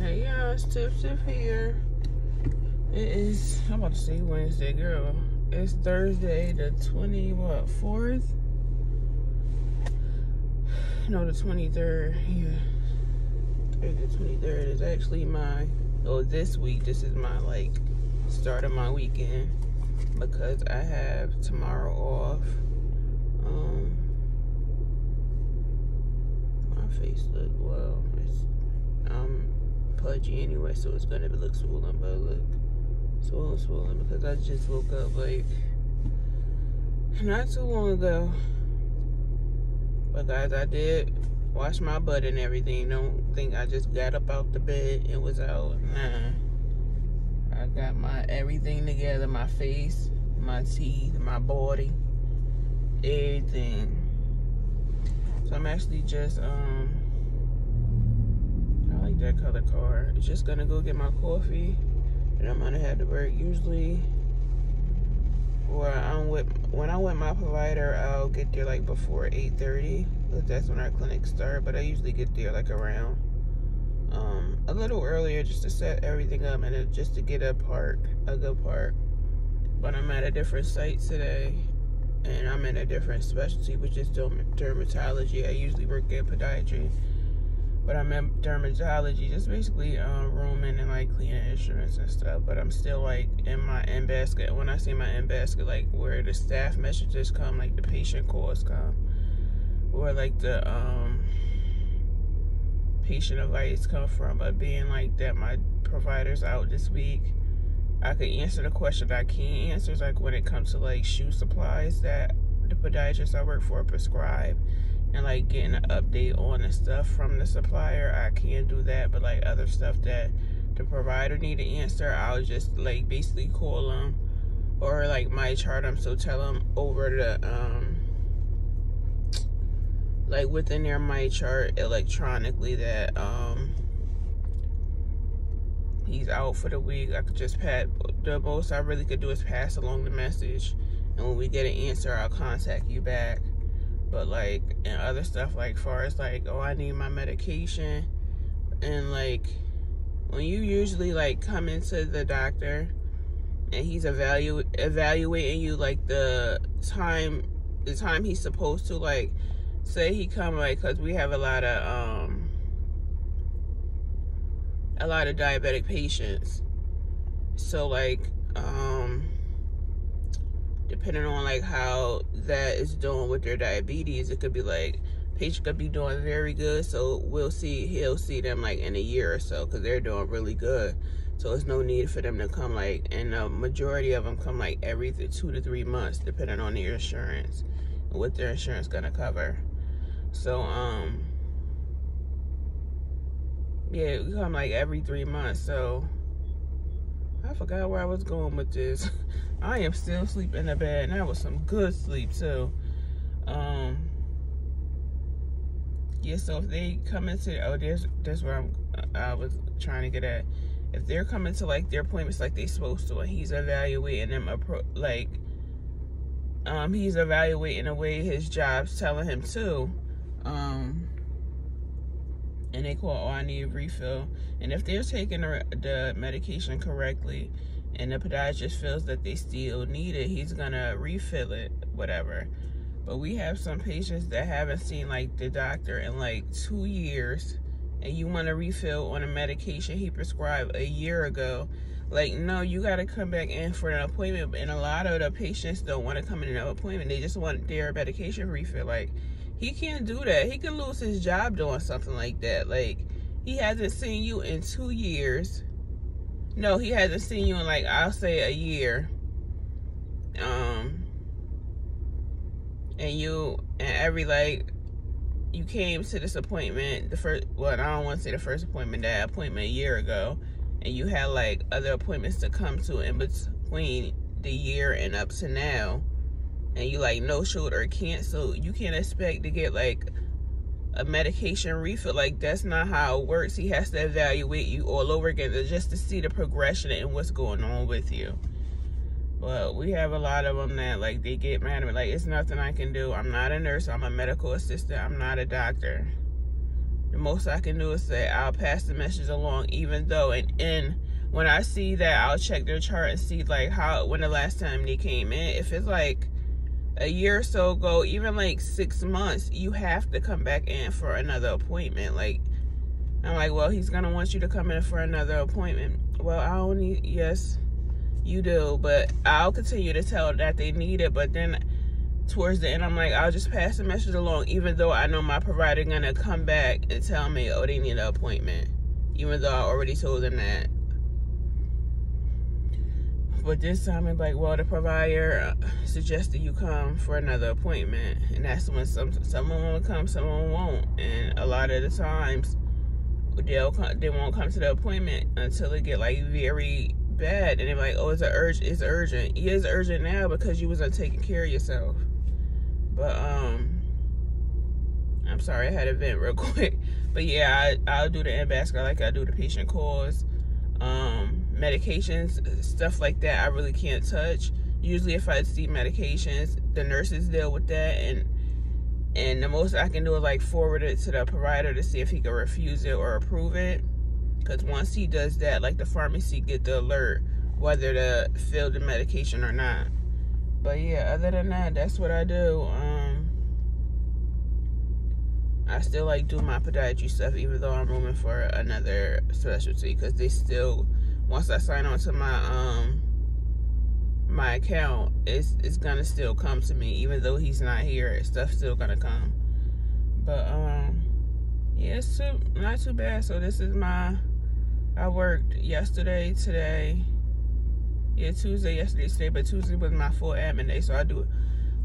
Hey y'all, it's Tiff here. It is, I'm about to say Wednesday, girl. It's Thursday, the 4th? No, the 23rd. Yeah. Thursday, the 23rd is actually this week, this is my, start of my weekend. Because I have tomorrow off. My face look, well, I'm pudgy anyway, so it's gonna look swollen, but look swollen because I just woke up not too long ago. But guys, I did wash my butt and everything. Don't think I just got up out the bed and was out. Nah, I got my everything together, my face, my teeth, my body, everything. So I'm actually just I like that color car. It's just gonna go get my coffee, and I'm gonna have to work. Usually, when I'm with my provider, I'll get there before 8:30, because that's when our clinics start. But I usually get there around a little earlier, just to set everything up and just to get a good park. But I'm at a different site today, and I'm in a different specialty, which is dermatology. I usually work at podiatry, but I'm in dermatology, just basically rooming and cleaning instruments and stuff. But I'm still in my in basket. When I say my in basket, where the staff messages come, the patient calls come, or the patient advice come from. But being that my provider's out this week, I could answer the question I can't answer, when it comes to shoe supplies that the podiatrist I work for prescribe, and getting an update on the stuff from the supplier. I can't do that. But other stuff that the provider need to answer, I'll just basically call them, or my chart them. So tell them over the within their my chart electronically that he's out for the week. I could just the most I really could do is pass along the message, and when we get an answer, I'll contact you back. But and other stuff far as oh, I need my medication, and when you usually come into the doctor and he's evaluating you, the time he's supposed to, say he come because we have a lot of diabetic patients. So depending on how that is doing with their diabetes, it could be patient could be doing very good, so he'll see them in a year or so, because they're doing really good. So there's no need for them to come and the majority of them come every 2 to 3 months, depending on their insurance and what their insurance gonna cover. So yeah, we come every 3 months. So I forgot where I was going with this. I am still sleeping in the bed, and that was some good sleep too. Yeah, so if they come into, there's where I was trying to get at. If they're coming to their appointments they supposed to, and he's evaluating them, he's evaluating the way his job's telling him to, and they call, I need a refill. And if they're taking the medication correctly, and the podiatrist feels that they still need it, he's gonna refill it, whatever. But we have some patients that haven't seen the doctor in 2 years, and you want to refill on a medication he prescribed a year ago. No, you got to come back in for an appointment. And a lot of the patients don't want to come in an appointment. They just want their medication refill. He can't do that. He can lose his job doing something like that. He hasn't seen you in 2 years. No, he hasn't seen you in I'll say a year. And you came to this appointment, I don't want to say the first appointment, that appointment a year ago, and you had other appointments to come to in between the year and up to now, and you no showed or canceled. You can't expect to get a medication refill. That's not how it works. He has to evaluate you all over again just to see the progression and what's going on with you. But we have a lot of them that they get mad at me, it's nothing I can do. I'm not a nurse, I'm a medical assistant, I'm not a doctor. the most I can do is say I'll pass the message along, even though, and when I see that, I'll check their chart and see like when the last time they came in. If it's like a year or so ago, even like 6 months, you have to come back in for another appointment. Like, I'm like, well, he's gonna want you to come in for another appointment. Well, I don't need, yes, you do, but I'll continue to tell that they need it. But then towards the end, I'm like, I'll just pass the message along, even though I know my provider gonna come back and tell me, oh, they need an appointment, even though I already told them that. But this time, I'm like, well, the provider suggested you come for another appointment, and that's when someone will come, someone won't, and a lot of the times they won't come to the appointment until it get like very bad, and they're like, oh, it's urgent. It is urgent now because you wasn't taking care of yourself. But I'm sorry, I had a vent real quick. But yeah, I'll do the ambassador like I do the patient calls. Medications, stuff like that, I really can't touch. Usually if I see medications, the nurses deal with that, and the most I can do is like forward it to the provider to see if he can refuse it or approve it. Because once he does that, like the pharmacy get the alert whether to fill the medication or not. But yeah, other than that, that's what I do. I still like do my podiatry stuff, even though I'm rooming for another specialty, because they still, once I sign on to my account, it's gonna still come to me, even though he's not here. Stuff's still gonna come. But yeah, it's not too bad. So this is I worked yesterday, today, Tuesday, yesterday, today, but Tuesday was my full admin day, so I do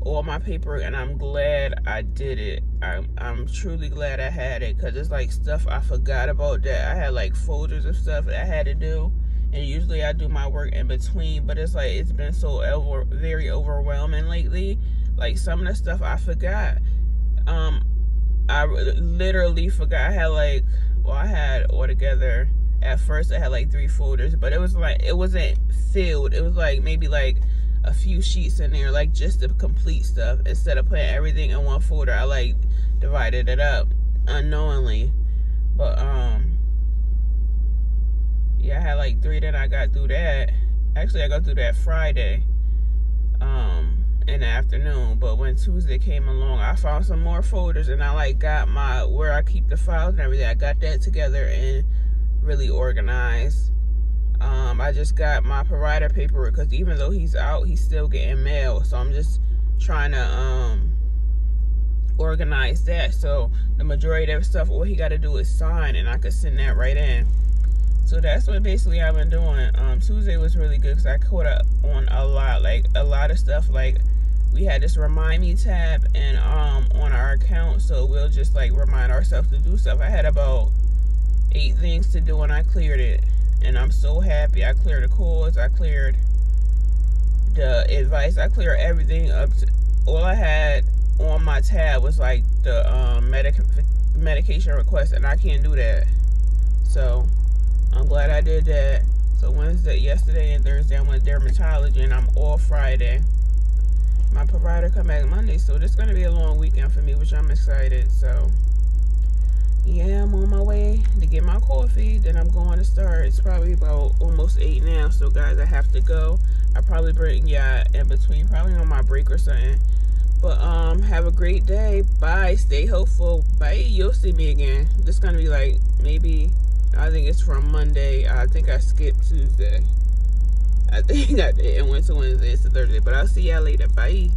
all my paperwork, and I'm glad I did it. I'm truly glad I had it, because it's like stuff I forgot about that I had, like folders of stuff that I had to do, and usually I do my work in between, but it's like it's been so very overwhelming lately. Like some of the stuff I forgot. I literally forgot. I had altogether, at first I had like 3 folders, but it was like, it wasn't filled. It was like maybe like a few sheets in there, like just the complete stuff. Instead of putting everything in one folder, I like divided it up unknowingly. But yeah, I had like 3, then I got through that. Actually, I got through that Friday in the afternoon. But when Tuesday came along, I found some more folders, and I like got where I keep the files and everything. I got that together and really organized. I just got my provider paperwork, because even though he's out, he's still getting mail, so I'm just trying to organize that, so the majority of stuff, all he got to do is sign, and I could send that right in. So that's what basically I've been doing. Tuesday was really good because I caught up on a lot of stuff. Like, we had this remind me tab and on our account, so we'll just like remind ourselves to do stuff. I had about 8 things to do, and I cleared it, and I'm so happy. I cleared the calls, I cleared the advice, I cleared everything up to, all I had on my tab was like the medication request, and I can't do that. So I'm glad I did that. So yesterday and Thursday I went to dermatology, and I'm off Friday. My provider come back Monday, so this is gonna be a long weekend for me, which I'm excited. So yeah, I'm on my way to get my coffee. Then I'm going to start. It's probably about almost 8 now. So guys, I have to go. I'll probably bring y'all in between, probably on my break or something. But have a great day. Bye. Stay hopeful. Bye. You'll see me again. This is gonna be like, maybe, I think it's from Monday. I think I skipped Tuesday. I think I did and went to Wednesday. It's a Thursday. But I'll see y'all later. Bye.